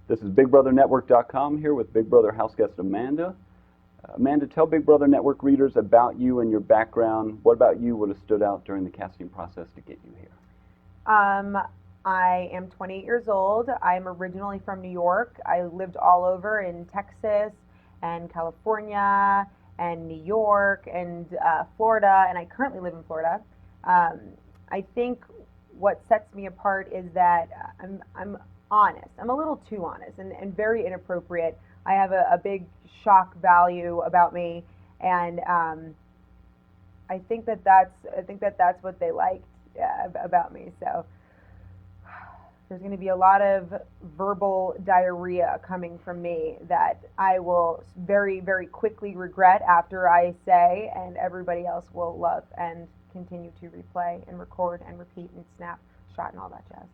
This is BigBrotherNetwork.com here with Big Brother Houseguest Amanda. Amanda, tell Big Brother Network readers about you and your background. What about you would have stood out during the casting process to get you here? I am 28 years old. I'm originally from New York. I lived all over in Texas and California and New York and Florida, and I currently live in Florida. I think what sets me apart is that I'm honest. I'm a little too honest and very inappropriate. I have a big shock value about me, and I think that's what they liked about me. So there's going to be a lot of verbal diarrhea coming from me that I will very, very quickly regret after I say, and everybody else will love and continue to replay and record and repeat and snapshot and all that jazz.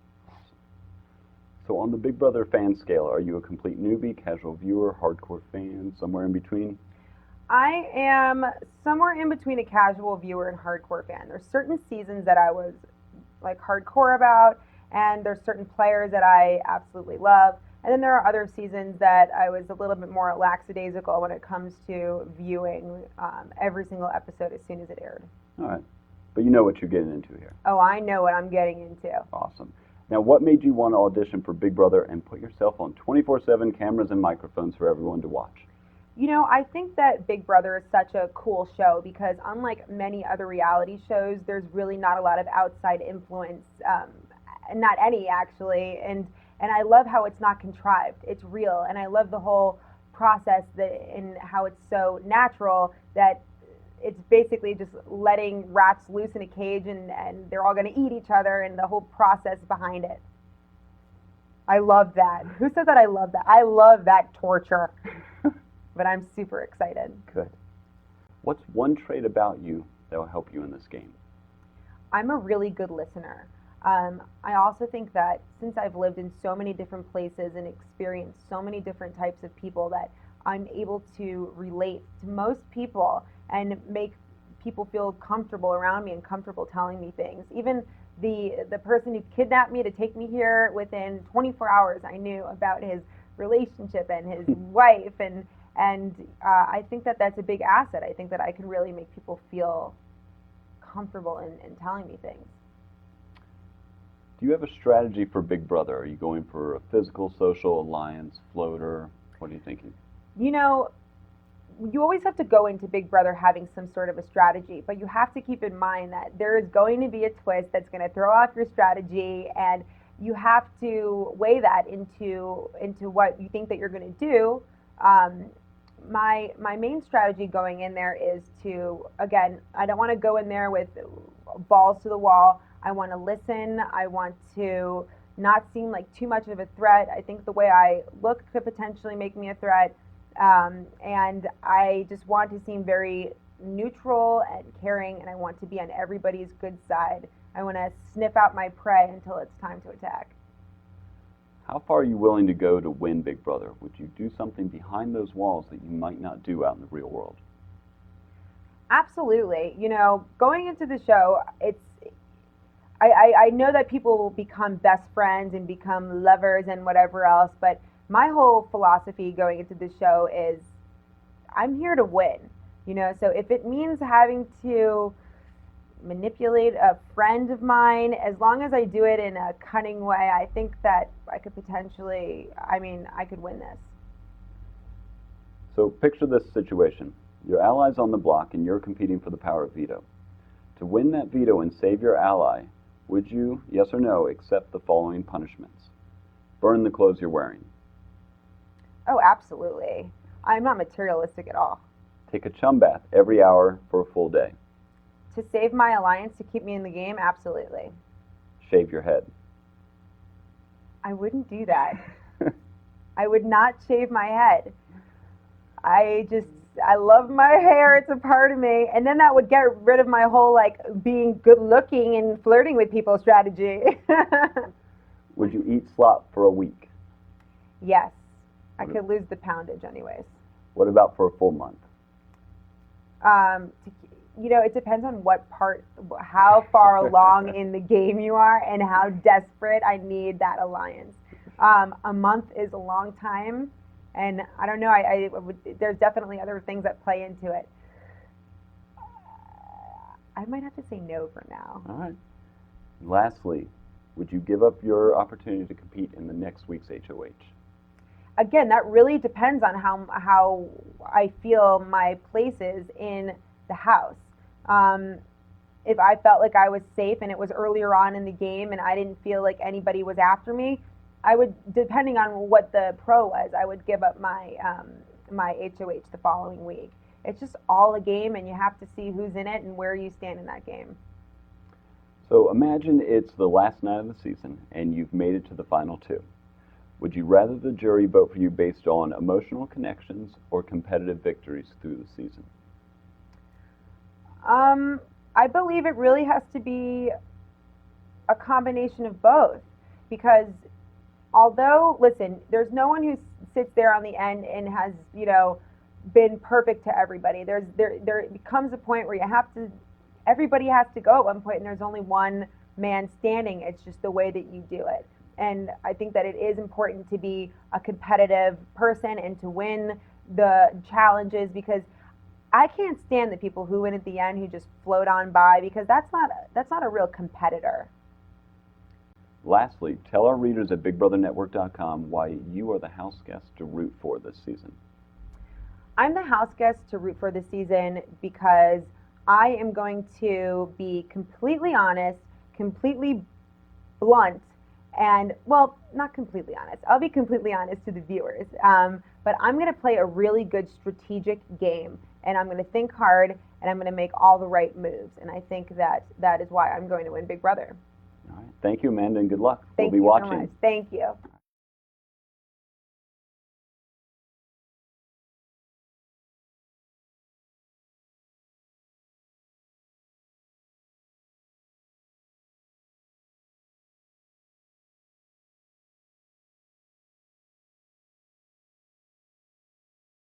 So on the Big Brother fan scale, are you a complete newbie, casual viewer, hardcore fan, somewhere in between? I am somewhere in between a casual viewer and hardcore fan. There's certain seasons that I was like hardcore about, and there's certain players that I absolutely love. And then there are other seasons that I was a little bit more lackadaisical when it comes to viewing every single episode as soon as it aired. All right. But you know what you're getting into here. Oh, I know what I'm getting into. Awesome. Now, what made you want to audition for Big Brother and put yourself on 24/7 cameras and microphones for everyone to watch? You know, I think that Big Brother is such a cool show because unlike many other reality shows, there's really not a lot of outside influence, not any actually, and I love how it's not contrived. It's real, and I love the whole process and how it's so natural that it's basically just letting rats loose in a cage and they're all going to eat each other and the whole process behind it. I love that. Who said that I love that? I love that torture. But I'm super excited. Good. What's one trait about you that will help you in this game? I'm a really good listener. I also think that since I've lived in so many different places and experienced so many different types of people that I'm able to relate to most people and make people feel comfortable around me and comfortable telling me things. Even the person who kidnapped me to take me here, within 24 hours I knew about his relationship and his wife, and I think that that's a big asset. I think that I can really make people feel comfortable in telling me things. Do you have a strategy for Big Brother? Are you going for a physical, social, alliance, floater? What are you thinking? You know, you always have to go into Big Brother having some sort of a strategy, but you have to keep in mind that there is going to be a twist that's going to throw off your strategy, and you have to weigh that into what you think that you're going to do. My main strategy going in there is to, again, I don't want to go in there with balls to the wall. I want to listen. I want to not seem like too much of a threat. I think the way I look could potentially make me a threat. And I just want to seem very neutral and caring, and I want to be on everybody's good side. I want to sniff out my prey until it's time to attack. How far are you willing to go to win Big Brother? Would you do something behind those walls that you might not do out in the real world? Absolutely. You know, going into the show, I know that people will become best friends and become lovers and whatever else, but my whole philosophy going into the show is I'm here to win. You know, so if it means having to manipulate a friend of mine, as long as I do it in a cunning way, I think that I could potentially, I could win this. So picture this situation. Your ally's on the block and you're competing for the power of veto. To win that veto and save your ally, would you, yes or no, accept the following punishments? Burn the clothes you're wearing. Oh, absolutely. I'm not materialistic at all. Take a chum bath every hour for a full day. To save my alliance, to keep me in the game, absolutely. Shave your head. I wouldn't do that. I would not shave my head. I love my hair. It's a part of me. And then that would get rid of my whole, being good looking and flirting with people strategy. Would you eat slop for a week? Yes. I could lose the poundage anyways. What about for a full month? It depends on how far along in the game you are and how desperate I need that alliance. A month is a long time, and I don't know. There's definitely other things that play into it. I might have to say no for now. All right. Lastly, would you give up your opportunity to compete in the next week's HOH? Again, that really depends on how I feel my place is in the house. If I felt like I was safe and it was earlier on in the game and I didn't feel like anybody was after me, I would, depending on what the pro was, I would give up my my HOH the following week. It's just all a game, and you have to see who's in it and where you stand in that game. So imagine it's the last night of the season and you've made it to the final two. Would you rather the jury vote for you based on emotional connections or competitive victories through the season? I believe it really has to be a combination of both, because although, listen, there's no one who sits there on the end and has, been perfect to everybody. There becomes a point where everybody has to go at one point, and there's only one man standing. It's just the way that you do it. And I think that it is important to be a competitive person and to win the challenges, because I can't stand the people who win at the end who just float on by, because that's not a real competitor. Lastly, tell our readers at BigBrotherNetwork.com why you are the house guest to root for this season. I'm the house guest to root for this season because I am going to be completely honest, completely blunt, and, well, not completely honest. I'll be completely honest to the viewers. But I'm going to play a really good strategic game, and I'm going to think hard, and I'm going to make all the right moves. And I think that is why I'm going to win Big Brother. All right. Thank you, Amanda, and good luck. Thank we'll be you watching. so much. Thank you.